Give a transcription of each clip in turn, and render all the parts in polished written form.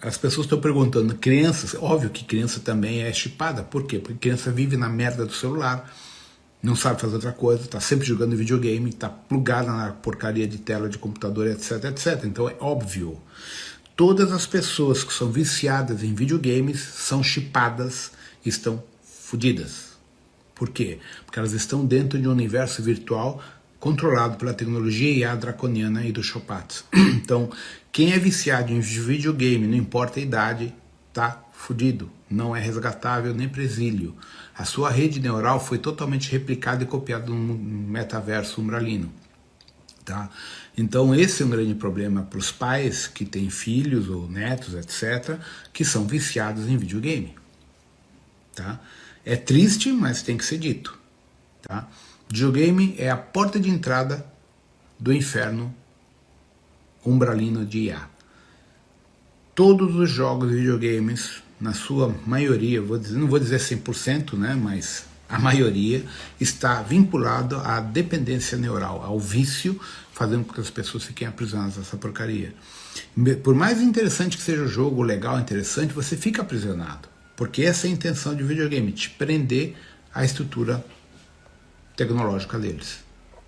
As pessoas estão perguntando, crianças, óbvio que criança também é chipada, por quê? Porque criança vive na merda do celular, não sabe fazer outra coisa, está sempre jogando videogame, está plugada na porcaria de tela de computador, etc, etc. Então é óbvio, todas as pessoas que são viciadas em videogames são chipadas, estão fodidas. Por quê? Porque elas estão dentro de um universo virtual controlado pela tecnologia IA draconiana e do Chopatz. Então, quem é viciado em videogame, não importa a idade, tá fudido. Não é resgatável nem para exílio. A sua rede neural foi totalmente replicada e copiada no metaverso umbralino. Tá? Então esse é um grande problema para os pais que têm filhos ou netos, etc., que são viciados em videogame. Tá? É triste, mas tem que ser dito. Tá? Videogame é a porta de entrada do inferno umbralino de IA. Todos os jogos de videogames, na sua maioria, não vou dizer 100%, né, mas a maioria está vinculado à dependência neural, ao vício, fazendo com que as pessoas fiquem aprisionadas nessa porcaria. Por mais interessante que seja o jogo, legal, interessante, você fica aprisionado. Porque essa é a intenção de videogame, te prender à estrutura tecnológica deles.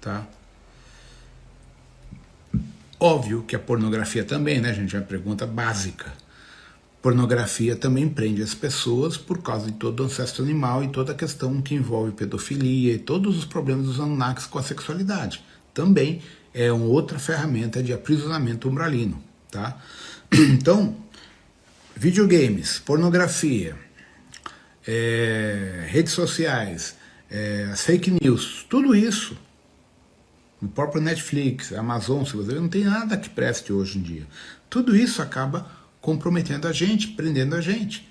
Tá? Óbvio que a pornografia também, né, gente? É uma pergunta básica. Pornografia também prende as pessoas por causa de todo o ancestro animal e toda a questão que envolve pedofilia e todos os problemas dos Anunnakis com a sexualidade. Também é uma outra ferramenta de aprisionamento umbralino. Tá? Então, videogames, pornografia, redes sociais, as fake news, tudo isso, no próprio Netflix, Amazon, se você ver, não tem nada que preste hoje em dia. Tudo isso acaba comprometendo a gente, prendendo a gente.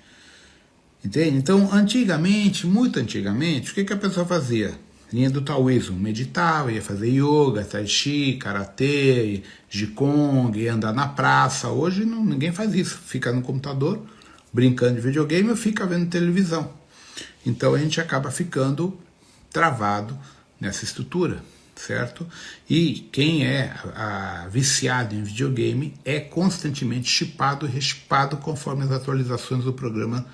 Entende? Então, antigamente, muito antigamente, o que a pessoa fazia? Linha do taoísmo, meditava, ia fazer yoga, tai chi, karatê, jigong, ia andar na praça. Hoje ninguém faz isso, fica no computador, brincando de videogame ou fica vendo televisão. Então a gente acaba ficando travado nessa estrutura, certo? E quem é viciado em videogame é constantemente chipado e rechipado conforme as atualizações do programa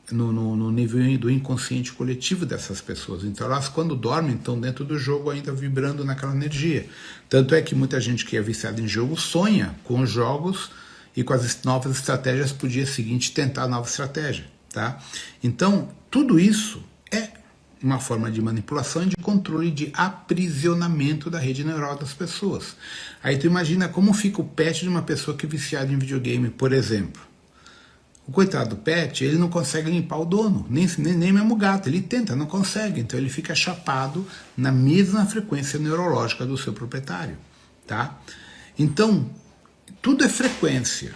no nível do inconsciente coletivo dessas pessoas. Então elas, quando dormem, estão dentro do jogo ainda vibrando naquela energia. Tanto é que muita gente que é viciada em jogo sonha com os jogos e com as novas estratégias para o dia seguinte tentar a nova estratégia. Tá? Então, tudo isso é uma forma de manipulação e de controle de aprisionamento da rede neural das pessoas. Aí tu imagina como fica o pet de uma pessoa que é viciada em videogame, por exemplo. O coitado do pet, ele não consegue limpar o dono, nem mesmo o gato, ele tenta, não consegue, então ele fica chapado na mesma frequência neurológica do seu proprietário. Tá? Então, tudo é frequência,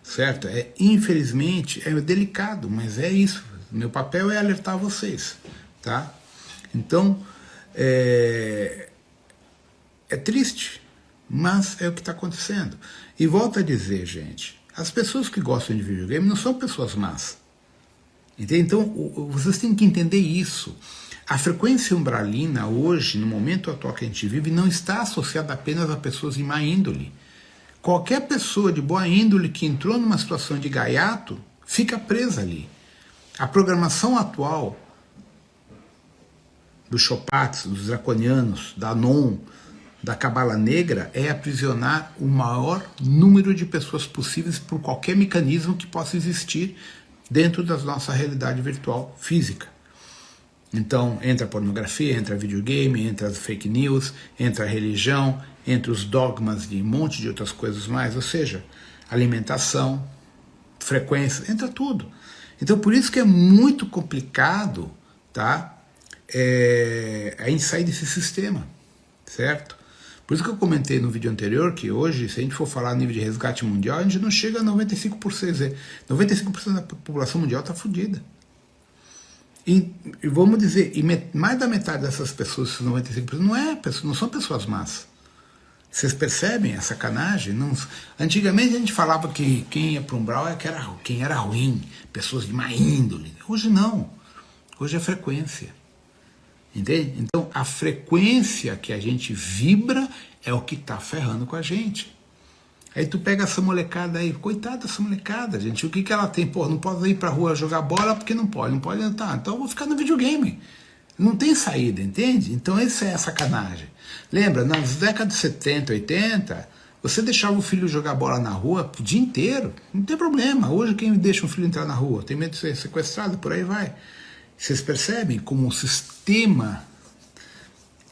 certo? Infelizmente, é delicado, mas é isso. Meu papel é alertar vocês. Tá? Então, é triste, mas é o que está acontecendo. E volto a dizer, gente, as pessoas que gostam de videogame não são pessoas más. Entende? Então, vocês têm que entender isso. A frequência umbralina hoje, no momento atual que a gente vive, não está associada apenas a pessoas de má índole. Qualquer pessoa de boa índole que entrou numa situação de gaiato, fica presa ali. A programação atual dos Chopatz, dos draconianos, da Anon, da Cabala Negra, é aprisionar o maior número de pessoas possíveis por qualquer mecanismo que possa existir dentro da nossa realidade virtual física. Então, entra a pornografia, entra videogame, entra as fake news, entra a religião, entra os dogmas de um monte de outras coisas mais, ou seja, alimentação, frequência, entra tudo. Então, por isso que é muito complicado, tá? A gente sair desse sistema, certo? Por isso que eu comentei no vídeo anterior que hoje, se a gente for falar a nível de resgate mundial, a gente não chega a 95%. 95% da população mundial está fodida. E vamos dizer, mais da metade dessas pessoas, esses 95%, não são pessoas más. Vocês percebem a sacanagem? Não, antigamente a gente falava que quem ia para o umbral quem era ruim, pessoas de má índole. Hoje não. Hoje é frequência. Entende? Então a frequência que a gente vibra é o que está ferrando com a gente. Aí tu pega essa molecada aí, coitada dessa molecada, gente, o que que ela tem? Pô, não pode ir pra rua jogar bola porque não pode, tá, então eu vou ficar no videogame. Não tem saída, entende? Então essa é a sacanagem. Lembra, nas décadas de 70, 80, você deixava o filho jogar bola na rua o dia inteiro, não tem problema. Hoje quem deixa um filho entrar na rua? Tem medo de ser sequestrado, por aí vai. Vocês percebem como o sistema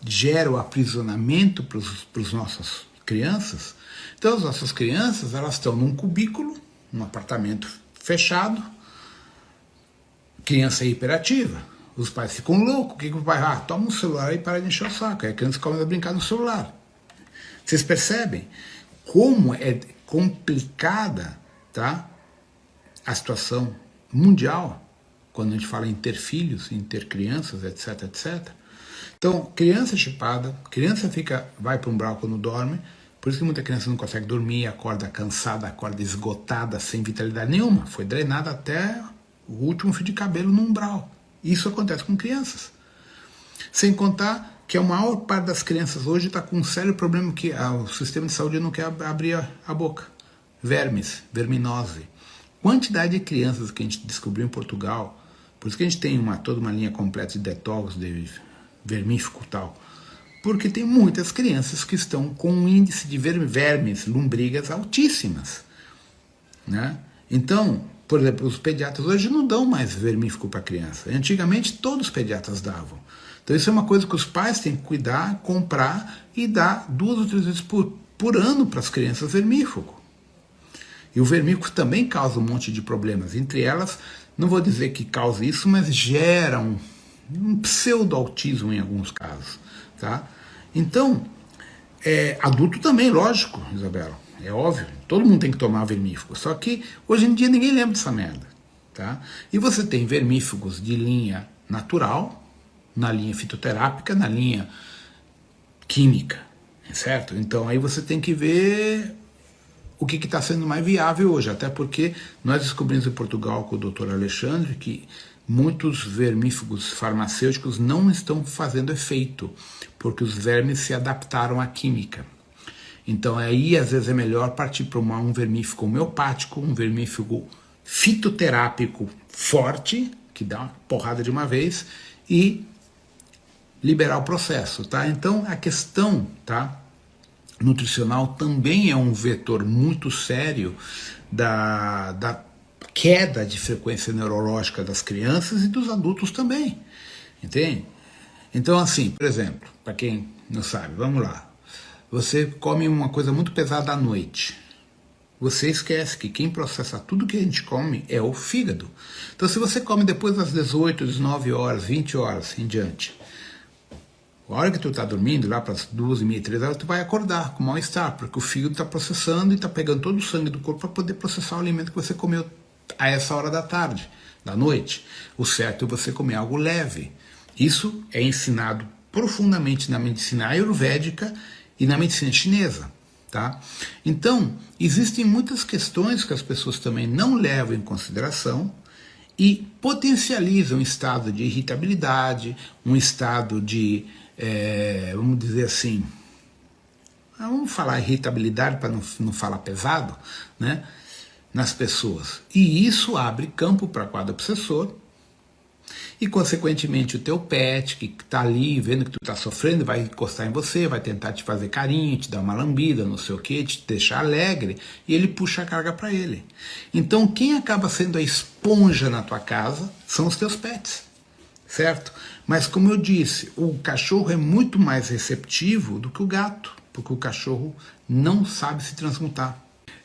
gera o aprisionamento para as nossas crianças? Então as nossas crianças, elas estão num cubículo, num apartamento fechado, criança hiperativa. Os pais ficam loucos, o que o pai toma um celular e para de encher o saco, aí a criança começa a brincar no celular. Vocês percebem como é complicada, tá, a situação mundial, quando a gente fala em ter filhos, em ter crianças, etc, etc. Então, criança chipada, criança vai para um umbral quando dorme, por isso que muita criança não consegue dormir, acorda cansada, acorda esgotada, sem vitalidade nenhuma, foi drenada até o último fio de cabelo no umbral. Isso acontece com crianças. Sem contar que a maior parte das crianças hoje está com um sério problema que o sistema de saúde não quer abrir a boca. Vermes, verminose. Quantidade de crianças que a gente descobriu em Portugal, por isso que a gente tem toda uma linha completa de detox, de vermífugo e tal, porque tem muitas crianças que estão com um índice de vermes, lombrigas altíssimas, né? Então, por exemplo, os pediatras hoje não dão mais vermífugo para criança. Antigamente todos os pediatras davam. Então isso é uma coisa que os pais têm que cuidar, comprar e dar 2 ou 3 vezes por ano para as crianças vermífugo. E o vermífugo também causa um monte de problemas. Entre elas, não vou dizer que causa isso, mas gera um pseudo-autismo em alguns casos. Tá? Então, adulto também, lógico, Isabela. É óbvio, todo mundo tem que tomar vermífugo. Só que hoje em dia ninguém lembra dessa merda. Tá? E você tem vermífugos de linha natural, na linha fitoterápica, na linha química, certo? Então aí você tem que ver o que está sendo mais viável hoje, até porque nós descobrimos em Portugal com o Dr. Alexandre que muitos vermífugos farmacêuticos não estão fazendo efeito, porque os vermes se adaptaram à química. Então aí às vezes é melhor partir para um vermífugo homeopático, um vermífugo fitoterápico forte, que dá uma porrada de uma vez, e liberar o processo, tá? Então a questão, tá, nutricional também é um vetor muito sério da queda de frequência neurológica das crianças e dos adultos também, entende? Então assim, por exemplo, para quem não sabe, vamos lá, você come uma coisa muito pesada à noite, você esquece que quem processa tudo que a gente come é o fígado. Então se você come depois das 18, 19 horas, 20 horas em diante, a hora que tu está dormindo, lá para as 2h30, 3 horas, tu vai acordar com mal-estar, porque o fígado está processando e está pegando todo o sangue do corpo para poder processar o alimento que você comeu a essa hora da tarde, da noite. O certo é você comer algo leve. Isso é ensinado profundamente na medicina ayurvédica e na medicina chinesa. Tá? Então, existem muitas questões que as pessoas também não levam em consideração e potencializam um estado de irritabilidade, um estado de, vamos dizer assim, vamos falar irritabilidade para não falar pesado, né, nas pessoas. E isso abre campo para quadro obsessor e, consequentemente, o teu pet, que está ali vendo que tu está sofrendo, vai encostar em você, vai tentar te fazer carinho, te dar uma lambida, não sei o que, te deixar alegre, e ele puxa a carga para ele. Então, quem acaba sendo a esponja na tua casa são os teus pets, certo? Mas, como eu disse, o cachorro é muito mais receptivo do que o gato, porque o cachorro não sabe se transmutar.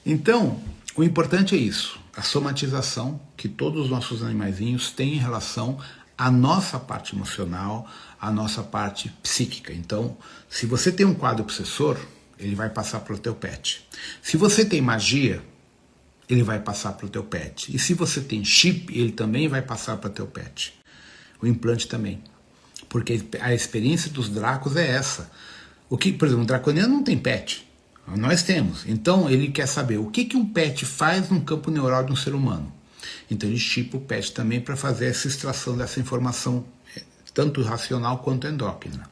Então, o importante é isso, a somatização que todos os nossos animaizinhos têm em relação à nossa parte emocional, à nossa parte psíquica. Então, se você tem um quadro obsessor, ele vai passar para o teu pet. Se você tem magia, ele vai passar para o teu pet. E se você tem chip, ele também vai passar para o teu pet. O implante também. Porque a experiência dos Dracos é essa. Por exemplo, o draconiano não tem pet. Nós temos. Então ele quer saber o que um pet faz no campo neural de um ser humano. Então ele chipa o pet também para fazer essa extração dessa informação, tanto racional quanto endócrina.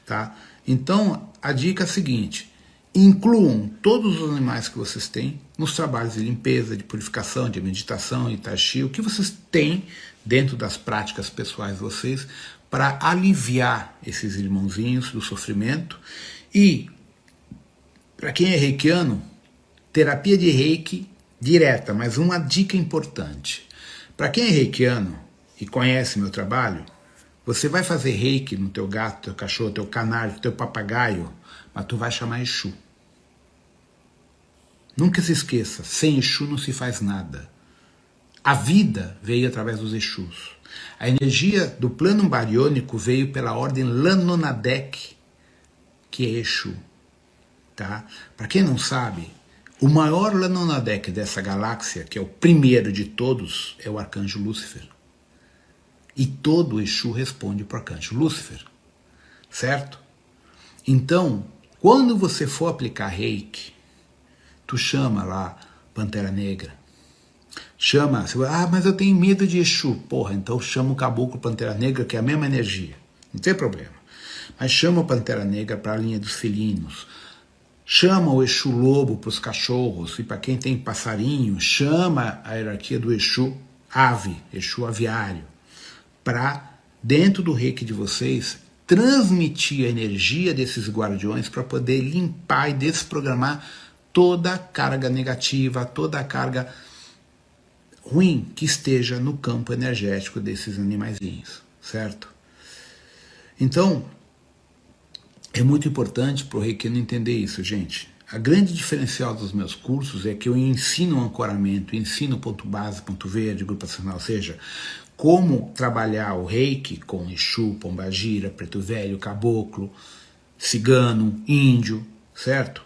Tá? Então a dica é a seguinte, Incluam todos os animais que vocês têm nos trabalhos de limpeza, de purificação, de meditação, de tai chi, o que vocês têm dentro das práticas pessoais de vocês para aliviar esses irmãozinhos do sofrimento. E, para quem é reikiano, terapia de reiki direta, mas uma dica importante. Para quem é reikiano e conhece meu trabalho, você vai fazer reiki no teu gato, teu cachorro, teu canário, teu papagaio, mas tu vai chamar Exu. Nunca se esqueça, sem Exu não se faz nada. A vida veio através dos Exus. A energia do plano bariônico veio pela ordem Lanonadek, que é Exu. Tá? Para quem não sabe, o maior Lanonadek dessa galáxia, que é o primeiro de todos, é o arcanjo Lúcifer. E todo Exu responde para o arcanjo Lúcifer. Certo? Então, quando você for aplicar reiki, tu chama lá Pantera Negra. Chama, você vai, mas eu tenho medo de Exu. Porra, então chama o Caboclo Pantera Negra, que é a mesma energia. Não tem problema. Mas chama o Pantera Negra para a linha dos felinos. Chama o Exu Lobo para os cachorros. E para quem tem passarinho, chama a hierarquia do Exu Ave, Exu Aviário. Para, dentro do reiki de vocês, transmitir a energia desses guardiões para poder limpar e desprogramar toda a carga negativa, toda a carga ruim que esteja no campo energético desses animaizinhos, certo? Então, é muito importante para o reikiano entender isso, gente. A grande diferencial dos meus cursos é que eu ensino o ancoramento, ensino ponto base, ponto verde, grupo acional, ou seja, como trabalhar o reiki com Exu, Pombagira, Preto Velho, Caboclo, Cigano, Índio, certo?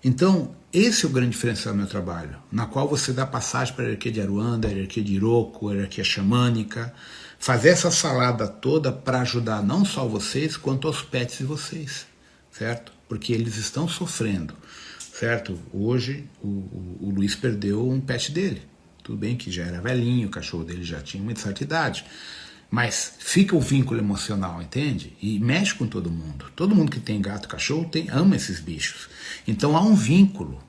Então, esse é o grande diferencial do meu trabalho, na qual você dá passagem para a hierarquia de Aruanda, a hierarquia de Iroko, a hierarquia xamânica, fazer essa salada toda para ajudar não só vocês, quanto aos pets de vocês, certo? Porque eles estão sofrendo, certo? Hoje, o Luiz perdeu um pet dele. Tudo bem que já era velhinho, o cachorro dele já tinha uma certa idade, mas fica o vínculo emocional, entende? E mexe com todo mundo. Todo mundo que tem gato, cachorro, ama esses bichos. Então há um vínculo.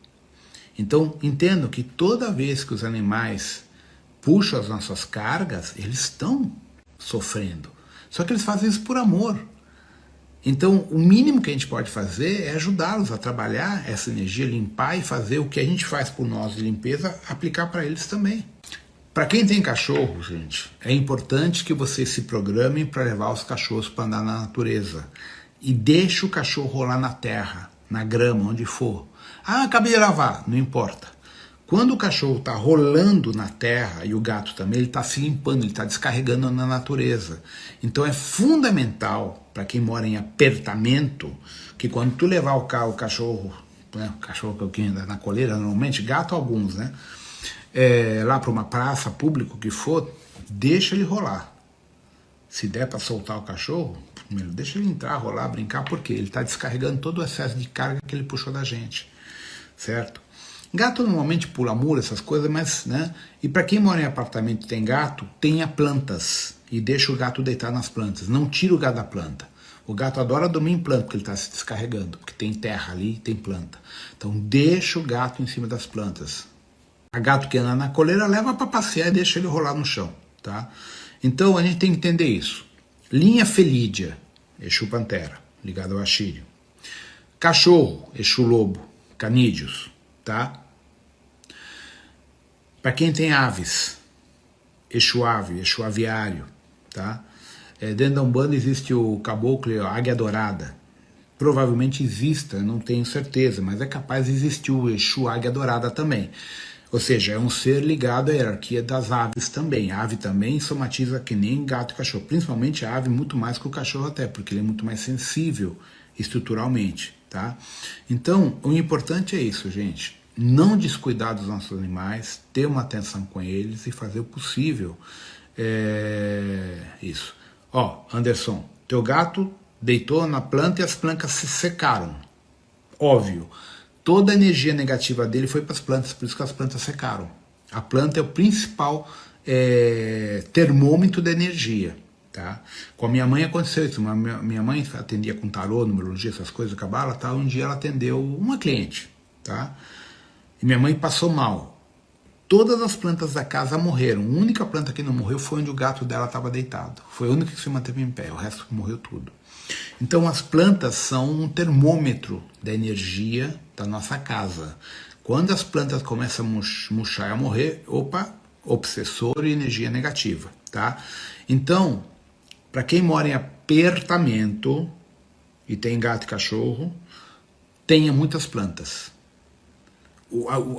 Então entendo que toda vez que os animais puxam as nossas cargas, eles estão sofrendo. Só que eles fazem isso por amor. Então o mínimo que a gente pode fazer é ajudá-los a trabalhar essa energia, limpar e fazer o que a gente faz por nós de limpeza, aplicar para eles também. Para quem tem cachorro, gente, é importante que vocês se programem para levar os cachorros para andar na natureza. E deixe o cachorro rolar na terra, na grama, onde for. Ah, acabei de lavar, não importa. Quando o cachorro está rolando na terra, e o gato também, ele está se limpando, ele está descarregando na natureza. Então é fundamental, para quem mora em apertamento, que quando tu levar o cachorro, né, o cachorro que anda na coleira, normalmente, gato alguns, né? Lá para uma praça, público que for, deixa ele rolar. Se der para soltar o cachorro, primeiro, deixa ele entrar, rolar, brincar, porque ele está descarregando todo o excesso de carga que ele puxou da gente, certo? Gato normalmente pula muro, essas coisas, mas, né? E para quem mora em apartamento e tem gato, tenha plantas e deixa o gato deitar nas plantas. Não tira o gato da planta. O gato adora dormir em planta, porque ele está se descarregando, porque tem terra ali e tem planta. Então deixa o gato em cima das plantas. A gato que anda na coleira leva para passear e deixa ele rolar no chão, tá? Então a gente tem que entender isso. Linha Felídia, Exu Pantera, ligado ao Axírio. Cachorro, Exu Lobo, Canídeos, tá? Para quem tem aves, Exu Ave, Exu Aviário, tá? Dentro da Umbanda existe o caboclo, a águia dourada. Provavelmente exista, não tenho certeza, mas é capaz de existir o Exu Águia Dourada também. Ou seja, é um ser ligado à hierarquia das aves também. A ave também somatiza que nem gato e cachorro. Principalmente a ave muito mais que o cachorro até, porque ele é muito mais sensível estruturalmente, tá? Então, o importante é isso, gente. Não descuidar dos nossos animais, ter uma atenção com eles e fazer o possível. Isso. Ó, Anderson, teu gato deitou na planta e as plantas se secaram. Óbvio. Toda a energia negativa dele foi para as plantas, por isso que as plantas secaram. A planta é o principal termômetro da energia, Tá? Com a minha mãe aconteceu isso. Minha mãe atendia com tarô, numerologia, essas coisas, cabala, tá? Um dia ela atendeu uma cliente, tá? E minha mãe passou mal. Todas as plantas da casa morreram. A única planta que não morreu foi onde o gato dela estava deitado. Foi a única que se manteve em pé, o resto morreu tudo. Então as plantas são um termômetro da energia da nossa casa. Quando as plantas começam a murchar e a morrer, opa, obsessor e energia negativa, tá? Então, para quem mora em apartamento e tem gato e cachorro, tenha muitas plantas.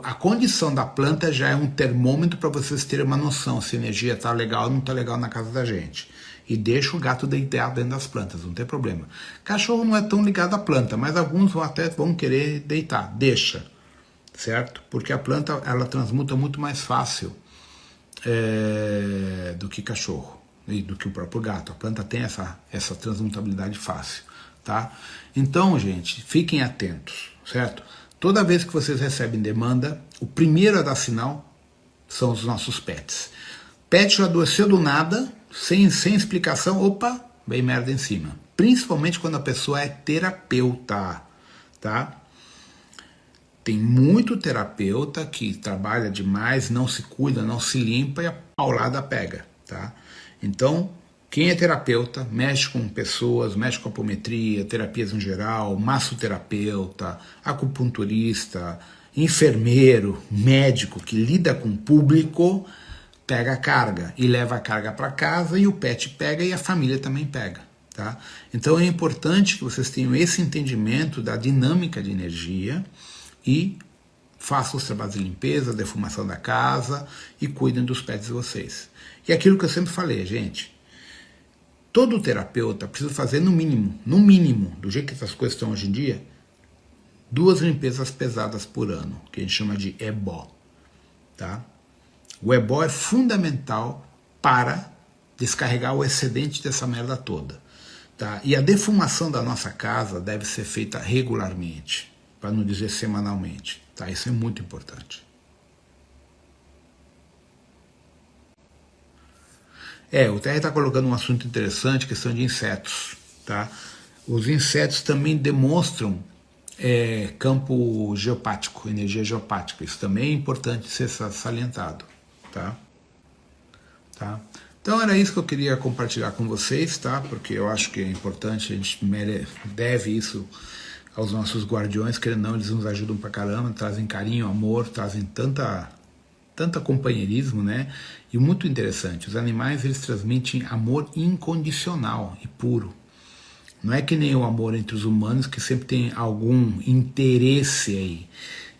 A condição da planta já é um termômetro para vocês terem uma noção se a energia está legal ou não está legal na casa da gente. E deixa o gato deitar dentro das plantas, não tem problema. Cachorro não é tão ligado à planta, mas alguns até vão querer deitar. Deixa, certo? Porque a planta ela transmuta muito mais fácil do que cachorro e do que o próprio gato. A planta tem essa transmutabilidade fácil, tá? Então, gente, fiquem atentos, certo? Toda vez que vocês recebem demanda, o primeiro a dar sinal são os nossos pets. Pet adoeceu do nada, sem explicação, opa, vem merda em cima. Principalmente quando a pessoa é terapeuta, tá? Tem muito terapeuta que trabalha demais, não se cuida, não se limpa e a paulada pega, tá? Então, quem é terapeuta, mexe com pessoas, mexe com apometria, terapias em geral, massoterapeuta, acupunturista, enfermeiro, médico que lida com o público, pega a carga e leva a carga para casa e o pet pega e a família também pega, tá? Então é importante que vocês tenham esse entendimento da dinâmica de energia e façam os trabalhos de limpeza, defumação da casa e cuidem dos pets de vocês. E aquilo que eu sempre falei, gente, todo terapeuta precisa fazer no mínimo, do jeito que essas coisas estão hoje em dia, 2 limpezas pesadas por ano, que a gente chama de ebó, tá? O ebó é fundamental para descarregar o excedente dessa merda toda, tá? E a defumação da nossa casa deve ser feita regularmente, para não dizer semanalmente, tá? Isso é muito importante. O TR está colocando um assunto interessante, questão de insetos, tá? Os insetos também demonstram campo geopático, energia geopática. Isso também é importante ser salientado, tá? Então era isso que eu queria compartilhar com vocês, tá? Porque eu acho que é importante, a gente deve isso aos nossos guardiões, querendo ou não, eles nos ajudam pra caramba, trazem carinho, amor, trazem tanta companheirismo, né? E muito interessante, os animais eles transmitem amor incondicional e puro. Não é que nem o amor entre os humanos, que sempre tem algum interesse aí.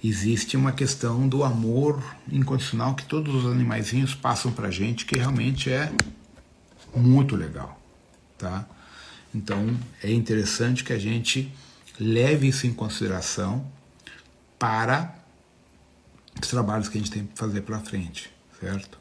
Existe uma questão do amor incondicional que todos os animaizinhos passam pra gente, que realmente é muito legal, tá? Então é interessante que a gente leve isso em consideração para os trabalhos que a gente tem que fazer pela frente, certo?